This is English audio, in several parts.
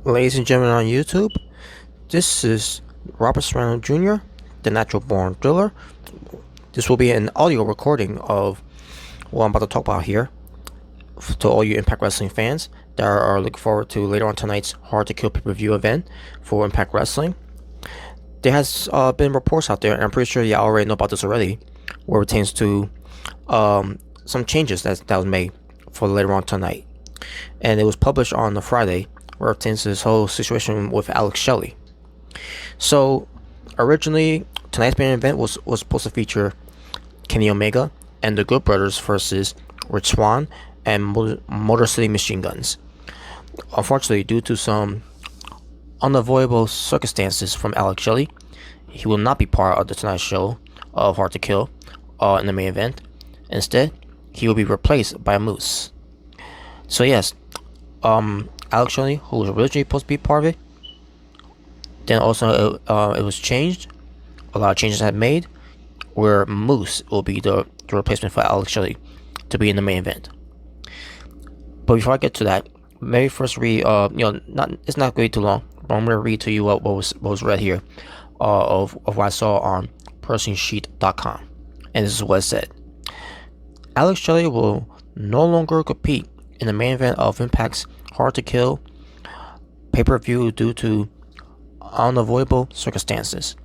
Ladies and gentlemen on YouTube, this is Robert Serrano Jr., the Natural Born Driller. This will be an audio recording of what I'm about to talk about here to all you Impact Wrestling fans that are looking forward to later on tonight's Hard to Kill pay-per-view event for Impact Wrestling. There has been reports out there, and I'm pretty sure you already know about this already, where it pertains to some changes that was made for later on tonight. And it was published on the Friday, where it pertains to this whole situation with Alex Shelley. So, originally, tonight's main event was supposed to feature Kenny Omega and the Good Brothers versus Rich Swann and Motor City Machine Guns. Unfortunately, due to some unavoidable circumstances from Alex Shelley, he will not be part of the tonight's show of Hard to Kill in the main event. Instead, he will be replaced by Moose. So yes, Alex Shelley, who was originally supposed to be part of it, then also it was changed. A lot of changes had made, where Moose will be the replacement for Alex Shelley to be in the main event. But before I get to that, maybe first read it's not going to be too long, but I'm gonna read to you what was read here of what I saw on PersonSheet.com, and this is what it said. Alex Shelley will no longer compete in the main event of Impact's Hard to Kill pay-per-view due to unavoidable circumstances.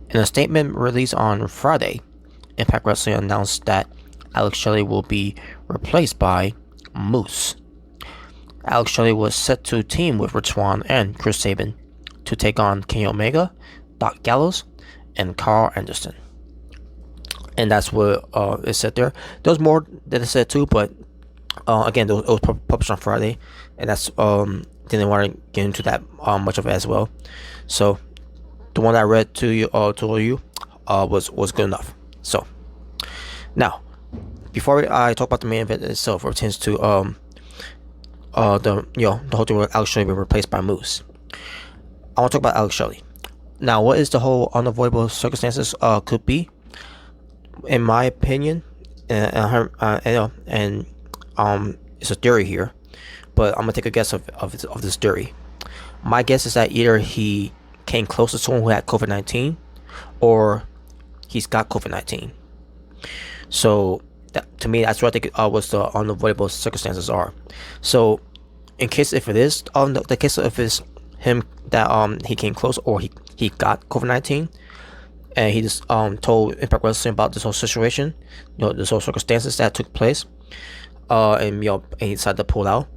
In a statement released on Friday, Impact Wrestling announced that Alex Shelley will be replaced by Moose. Alex Shelley was set to team with Rich Swann and Chris Sabin to take on Kenny Omega, Doc Gallows, and Carl Anderson. And that's what it said there. There was more that it said too, but again, it was published on Friday, and that's didn't want to get into that much of it as well. So the one I read to you, was good enough. So now, before I talk about the main event itself, it pertains to the whole thing with Alex Shelley being replaced by Moose, I want to talk about Alex Shelley. Now, what is the whole unavoidable circumstances could be, in my opinion, and it's a theory here, but I'm gonna take a guess of this theory. My guess is that either he came close to someone who had COVID-19, or he's got COVID-19. So to me, that's what I think what the unavoidable circumstances are. So in case if it is the case if it's him that he came close, or he got COVID-19, and he just told Impact Wrestling about this whole situation, this whole circumstances that took place, and he decided to pull out.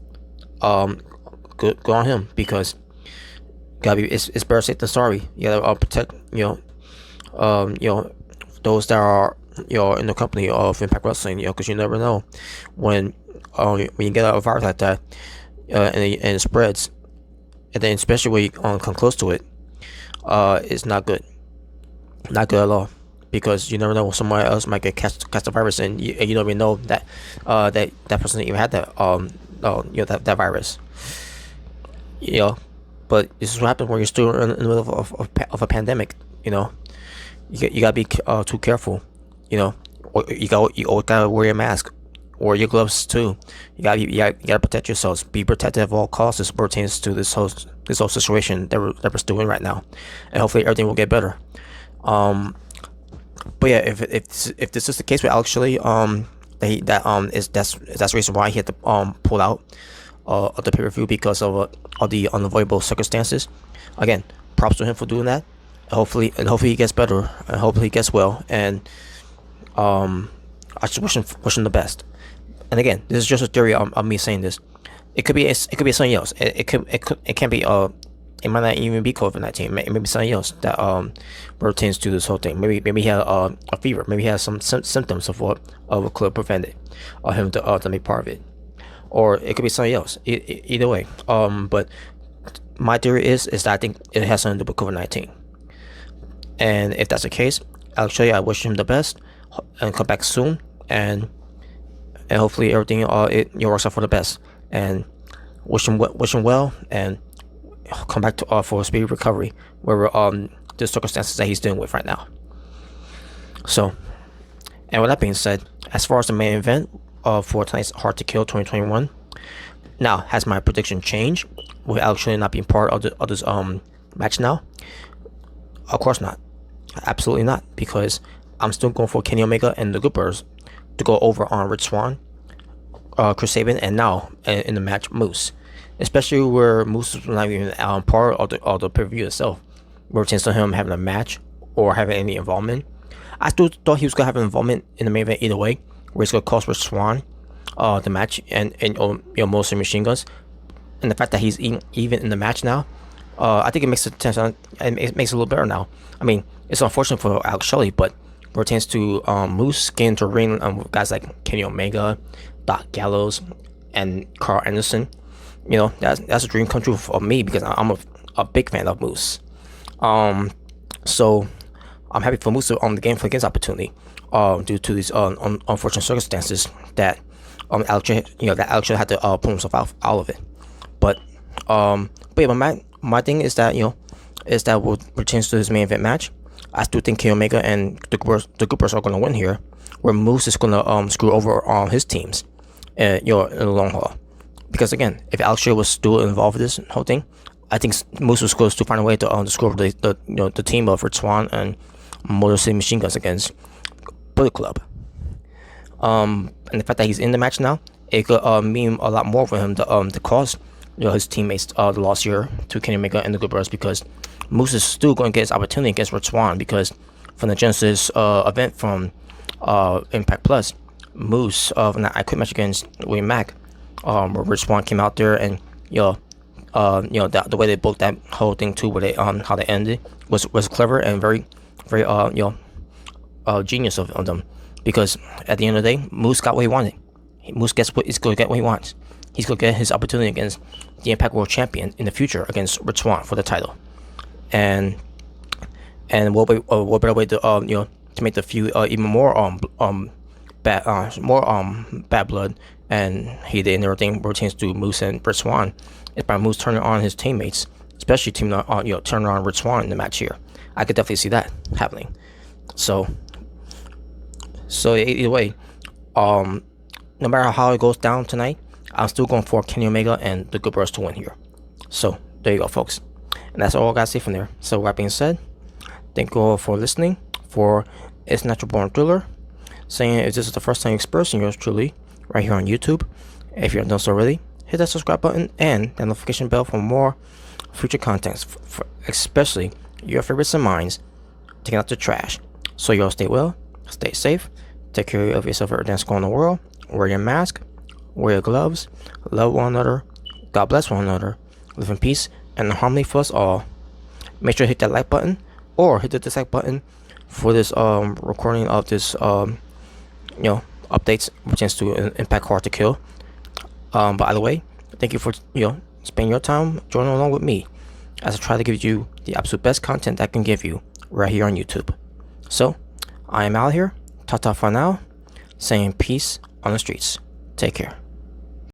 Good on him, because it's better safe than sorry. You gotta protect those that are in the company of Impact Wrestling, because you never know when you get a virus like that, and it spreads, and then especially when you come close to it, it's not good. Not good at all, because you never know when somebody else might catch the virus, and you don't even know that that person even had that that virus. But this is what happens when you're still in the middle of a pandemic. You gotta be too careful. Or you gotta wear your mask, or your gloves too. You gotta protect yourselves. Be protected at all costs as pertains to this whole situation that we're still in right now, and hopefully everything will get better. But yeah, if this is the case with Alex Shelley, that's the reason why he had to pull out of the pay-per-view, because of the unavoidable circumstances. Again, props to him for doing that. Hopefully he gets better, and hopefully he gets well, and I just wish him the best. And again, this is just a theory of me saying this. It could be something else. It can't be it might not even be COVID-19. Maybe something else that pertains to this whole thing. Maybe he had a fever. Maybe he has some symptoms of what could prevent it, him to be part of it, or it could be something else. Either way, but my theory is that I think it has something to do with COVID-19. And if that's the case, actually, I wish him the best, and come back soon, and hopefully everything works out for the best, and wish him well, and come back to for a speedy recovery, where the circumstances that he's dealing with right now. So, and with that being said, as far as the main event for tonight's Hard to Kill 2021, Now, has my prediction changed with actually not being part of this match now? Of course not. Absolutely not, because I'm still going for Kenny Omega and the Good Brothers to go over on Rich Swann, Chris Sabin, and now in the match Moose. Especially where Moose was not even part of the pay-per-view itself, where it seems to him having a match or having any involvement. I still thought he was gonna have an involvement in the main event either way, where he's gonna cost Rich Swann the match and mostly Machine Guns. And the fact that he's even in the match now, I think it makes it makes it a little better now. I mean, it's unfortunate for Alex Shelley, but where it tends to Moose get into ring with guys like Kenny Omega, Doc Gallows, and Carl Anderson. You know, that's a dream come true for me, because I'm a big fan of Moose. So I'm happy for Moose on the game for against opportunity. Due to these unfortunate circumstances that Alex had to pull himself out of it. But yeah, my thing is that what pertains to his main event match, I still think Kenny Omega and the Goopers are gonna win here, where Moose is gonna screw over all his teams, in the long haul. Because again, if Alex Shelley was still involved with this whole thing, I think Moose was supposed to find a way to screw over the team of Rich Swann and Motor City Machine Guns against Bullet Club. And the fact that he's in the match now, it could mean a lot more for him to cause his teammates the loss here to Kenny Omega and the Good Brothers, because Moose is still going to get his opportunity against Rich Swann, because from the Genesis event from Impact Plus, Moose I quit match against William Mack, where Rich Swann came out there and the way they booked that whole thing too, where they how they ended was clever and very genius of them, because at the end of the day, Moose got what he wanted. Moose gets what he's going to get what he wants. He's going to get his opportunity against the Impact World Champion in the future against Rich Swann for the title, and what better way to make the feud even more bad blood and heated and everything pertains to Moose and Rich Swann is by Moose turning on his teammates, especially turning on Rich Swann in the match here. I could definitely see that happening. So either way, no matter how it goes down tonight, I'm still going for Kenny Omega and the Good Brothers to win here. So there you go, folks, and that's all I gotta say from there. So with that being said, thank you all for listening for It's Natural Born Thriller. Saying if this is the first time you're experiencing yours truly right here on YouTube, if you haven't done so already, hit that subscribe button and the notification bell for more future contents, especially your favorites and mine, taking out the trash. So y'all stay well, stay safe, take care of yourself every dance going in the world, wear your mask, wear your gloves, love one another, God bless one another, live in peace and harmony for us all. Make sure to hit that like button or hit the dislike button for this recording of this updates pertains to Impact Hard to Kill. By the way, thank you for spending your time joining along with me as I try to give you the absolute best content that I can give you right here on YouTube. So I am out here. Ta-ta for now. Saying peace on the streets. Take care.